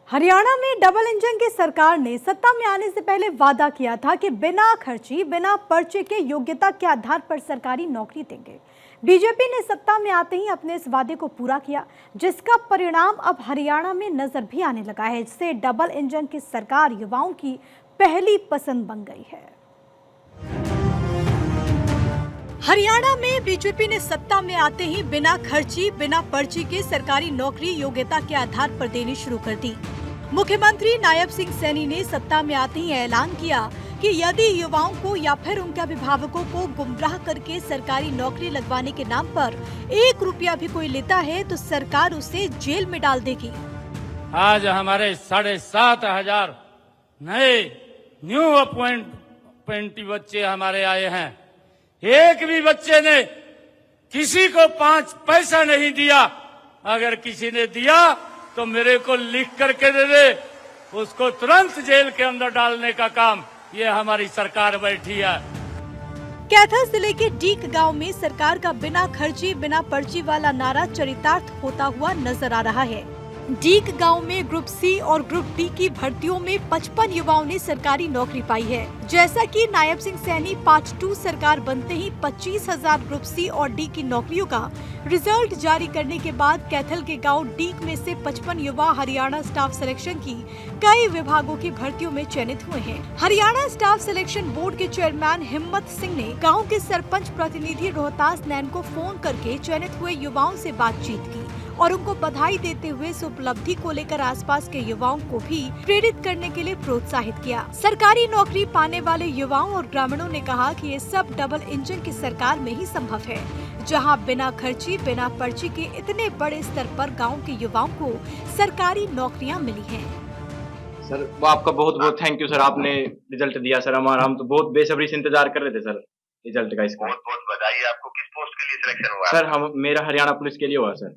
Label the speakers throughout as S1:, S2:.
S1: हरियाणा में double engine की सरकार ने सत्ता में आने से पहले वादा किया था कि बिना खर्ची बिना पर्चे के योग्यता के आधार पर सरकारी नौकरी देंगे। बीजेपी ने सत्ता में आते ही अपने इस वादे को पूरा किया, जिसका परिणाम अब हरियाणा में नजर भी आने लगा है। इससे डबल इंजन की सरकार युवाओं की पहली पसंद बन गई है। हरियाणा में बीजेपी ने सत्ता में आते ही बिना खर्ची बिना पर्ची के सरकारी नौकरी योग्यता के आधार पर देनी शुरू कर दी। मुख्यमंत्री नायब सिंह सैनी ने सत्ता में आते ही ऐलान किया कि यदि युवाओं को या फिर उनके अभिभावकों को गुमराह करके सरकारी नौकरी लगवाने के नाम पर 1 रुपया भी कोई लेता है तो सरकार उसे जेल में डाल देगी।
S2: आज हमारे 7,500 नए न्यू अपॉइंटी बच्चे हमारे आए हैं। एक भी बच्चे ने किसी को 5 पैसा नहीं दिया। अगर किसी ने दिया तो मेरे को लिख करके दे दे, उसको तुरंत जेल के अंदर डालने का काम ये हमारी सरकार बैठी है।
S1: कैथल जिले के डीक गांव में सरकार का बिना खर्ची बिना पर्ची वाला नारा चरितार्थ होता हुआ नजर आ रहा है। डीक गांव में ग्रुप सी और ग्रुप डी की भर्तियों में 55 युवाओं ने सरकारी नौकरी पाई है। जैसा कि नायब सिंह सैनी पार्ट 2 सरकार बनते ही 25,000 ग्रुप सी और डी की नौकरियों का रिजल्ट जारी करने के बाद कैथल के गांव डीक में से 55 युवा हरियाणा स्टाफ सिलेक्शन की कई विभागों की भर्तियों में चयनित हुए हैं। हरियाणा स्टाफ सिलेक्शन बोर्ड के चेयरमैन हिम्मत सिंह ने गाँव के सरपंच प्रतिनिधि रोहतास नैन को फोन करके चयनित हुए युवाओं से बातचीत की और उनको बधाई देते हुए इस उपलब्धि को लेकर आसपास के युवाओं को भी प्रेरित करने के लिए प्रोत्साहित किया। सरकारी नौकरी पाने वाले युवाओं और ग्रामीणों ने कहा कि ये सब डबल इंजन की सरकार में ही संभव है, जहां बिना खर्ची बिना पर्ची के इतने बड़े स्तर पर गांव के युवाओं को सरकारी नौकरियां मिली हैं।
S3: सर आपका बहुत बहुत थैंक यू सर, आपने रिजल्ट दिया सर हमारा, हम तो बहुत बेसब्री से इंतजार कर रहे थे सर रिजल्ट का। इसका
S4: बहुत बहुत बधाई। आपको किस पोस्ट के लिए सिलेक्शन हुआ?
S3: सर हम मेरा हरियाणा पुलिस के लिए हुआ सर।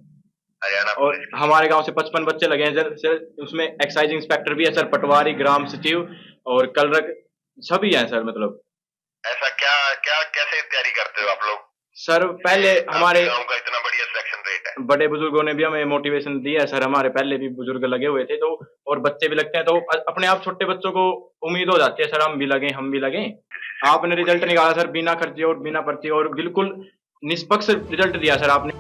S4: हरियाणा
S3: और
S4: पुलिस।
S3: हमारे गांव से 55 बच्चे लगे हैं सर, उसमें एक्साइज इंस्पेक्टर भी है सर, पटवारी, ग्राम सचिव और कलरक सभी हैं सर। मतलब
S4: ऐसा क्या क्या कैसे तैयारी करते हो आप लोग?
S3: सर पहले हमारे
S4: गांव का इतना बढ़िया सिलेक्शन रेट है।
S3: बड़े बुजुर्गों ने भी हमें मोटिवेशन दिया है सर, हमारे पहले भी बुजुर्ग लगे हुए थे तो, और बच्चे भी लगते हैं तो अपने आप छोटे बच्चों को उम्मीद हो जाती है सर, हम भी लगे। आपने रिजल्ट निकाला सर बिना खर्चे और बिना पर्ची और बिल्कुल निष्पक्ष रिजल्ट दिया सर आपने।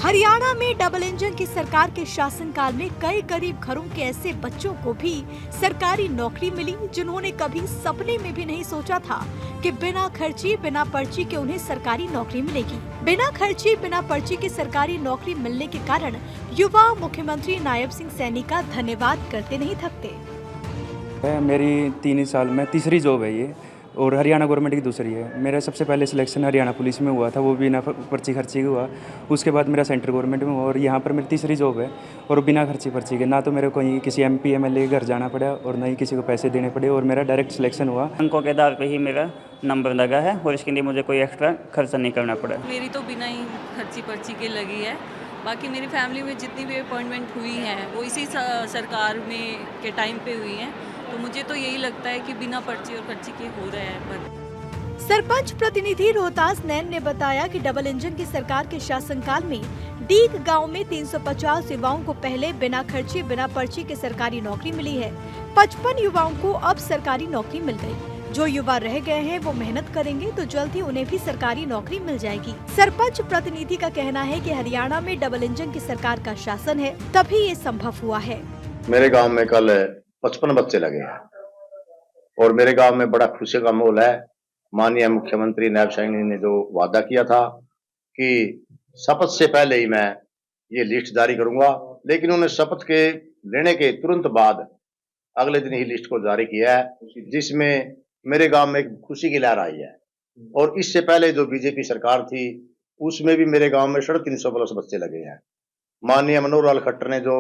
S1: हरियाणा में डबल इंजन की सरकार के शासनकाल में कई गरीब घरों के ऐसे बच्चों को भी सरकारी नौकरी मिली जिन्होंने कभी सपने में भी नहीं सोचा था कि बिना खर्ची बिना पर्ची के उन्हें सरकारी नौकरी मिलेगी। बिना खर्ची बिना पर्ची के सरकारी नौकरी मिलने के कारण युवा मुख्यमंत्री नायब सिंह सैनी का धन्यवाद करते नहीं थकते।
S5: मेरी 3 साल में तीसरी जॉब है ये, और हरियाणा गवर्नमेंट की दूसरी है। मेरा सबसे पहले सिलेक्शन हरियाणा पुलिस में हुआ था, वो बिना पर्ची खर्ची हुआ। उसके बाद मेरा सेंट्रल गवर्नमेंट में हुआ और यहाँ पर मेरी तीसरी जॉब है और बिना खर्ची पर्ची के। ना तो मेरे को किसी MP MLA के घर जाना पड़ा और ना ही किसी को पैसे देने पड़े और मेरा डायरेक्ट सिलेक्शन हुआ।
S6: अंकों के आधार पर ही मेरा नंबर लगा है और इसके लिए मुझे कोई एक्स्ट्रा खर्चा नहीं करना पड़ा।
S7: मेरी तो बिना ही खर्ची पर्ची के लगी है। बाकी मेरी फैमिली में जितनी भी अपॉइंटमेंट हुई हैं वो इसी सरकार में के टाइम पे हुई हैं, तो मुझे तो यही लगता है कि बिना पर्ची और खर्ची के हो रहे हैं। पर
S1: सरपंच प्रतिनिधि रोहतास नैन ने बताया कि डबल इंजन की सरकार के शासनकाल में डीक गांव में 350 युवाओं को पहले बिना खर्ची बिना पर्ची के सरकारी नौकरी मिली है। 55 युवाओं को अब सरकारी नौकरी मिल गई। जो युवा रह गए हैं वो मेहनत करेंगे तो जल्द ही उन्हें भी सरकारी नौकरी मिल जाएगी। सरपंच प्रतिनिधि का कहना है कि हरियाणा में डबल इंजन की सरकार का शासन है, तभी ये संभव हुआ है।
S4: मेरे गांव में कल 55 बच्चे लगे हैं और मेरे गांव में बड़ा खुशी का माहौल है। माननीय मुख्यमंत्री नायब सिंह ने जो वादा किया था कि शपथ से पहले ही मैं ये लिस्ट जारी करूंगा, लेकिन उन्हें शपथ के लेने के तुरंत बाद अगले दिन ही लिस्ट को जारी किया है, जिसमें मेरे गांव में एक खुशी की लहर आई है। और इससे पहले जो बीजेपी सरकार थी उसमें भी मेरे गांव में 350 प्लस बच्चे लगे हैं। माननीय मनोहर लाल खट्टर ने जो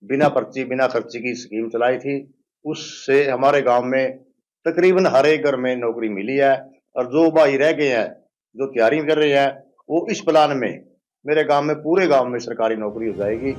S4: बिना पर्ची बिना खर्ची की स्कीम चलाई थी उससे हमारे गांव में तकरीबन हर एक घर में नौकरी मिली है और जो भाई रह गए हैं जो तैयारी कर रहे हैं वो इस प्लान में मेरे गांव में पूरे गांव में सरकारी नौकरी हो जाएगी।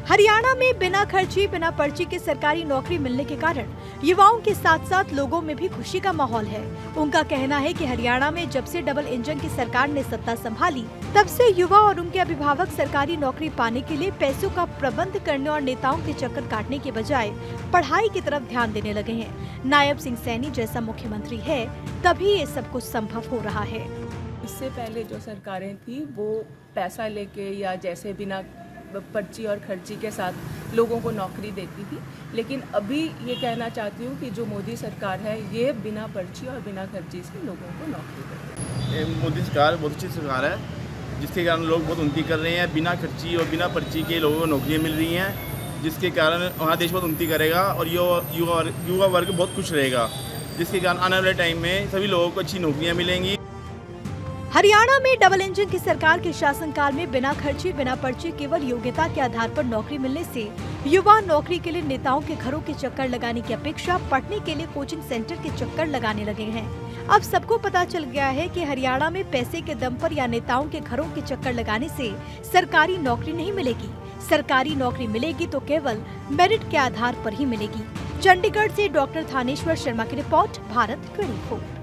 S1: हरियाणा में बिना खर्ची बिना पर्ची के सरकारी नौकरी मिलने के कारण युवाओं के साथ साथ लोगों में भी खुशी का माहौल है। उनका कहना है कि हरियाणा में जब से डबल इंजन की सरकार ने सत्ता संभाली, तब से युवा और उनके अभिभावक सरकारी नौकरी पाने के लिए पैसों का प्रबंध करने और नेताओं के चक्कर काटने के बजाय पढ़ाई की तरफ ध्यान देने लगे हैं। नायब सिंह सैनी जैसा मुख्यमंत्री है, तभी ये सब कुछ संभव हो रहा है।
S8: इससे पहले जो सरकारें थी वो पैसा लेके या जैसे बिना पर्ची और खर्ची के साथ लोगों को नौकरी देती थी, लेकिन अभी ये कहना चाहती हूँ कि जो मोदी सरकार है ये बिना पर्ची और बिना खर्ची से लोगों को नौकरी देती है।
S9: मोदी सरकार बहुत अच्छी सरकार है, जिसके कारण लोग बहुत उन्नति कर रहे हैं। बिना खर्ची और बिना पर्ची के लोगों को नौकरियाँ मिल रही हैं, जिसके कारण हमारा देश बहुत उन्नति करेगा और युवा वर्ग बहुत खुश रहेगा, जिसके कारण आने वाले टाइम में सभी लोगों को अच्छी नौकरियाँ मिलेंगी।
S1: हरियाणा में डबल इंजन की सरकार के शासनकाल में बिना खर्ची बिना पर्ची केवल योग्यता के आधार पर नौकरी मिलने से युवा नौकरी के लिए नेताओं के घरों के चक्कर लगाने की अपेक्षा पढ़ने के लिए कोचिंग सेंटर के चक्कर लगाने लगे हैं। अब सबको पता चल गया है कि हरियाणा में पैसे के दम पर या नेताओं के घरों के चक्कर लगाने से सरकारी नौकरी नहीं मिलेगी। सरकारी नौकरी मिलेगी तो केवल मेरिट के आधार पर ही मिलेगी। चंडीगढ़ से डॉक्टर थानेश्वर शर्मा की रिपोर्ट, भारत 24।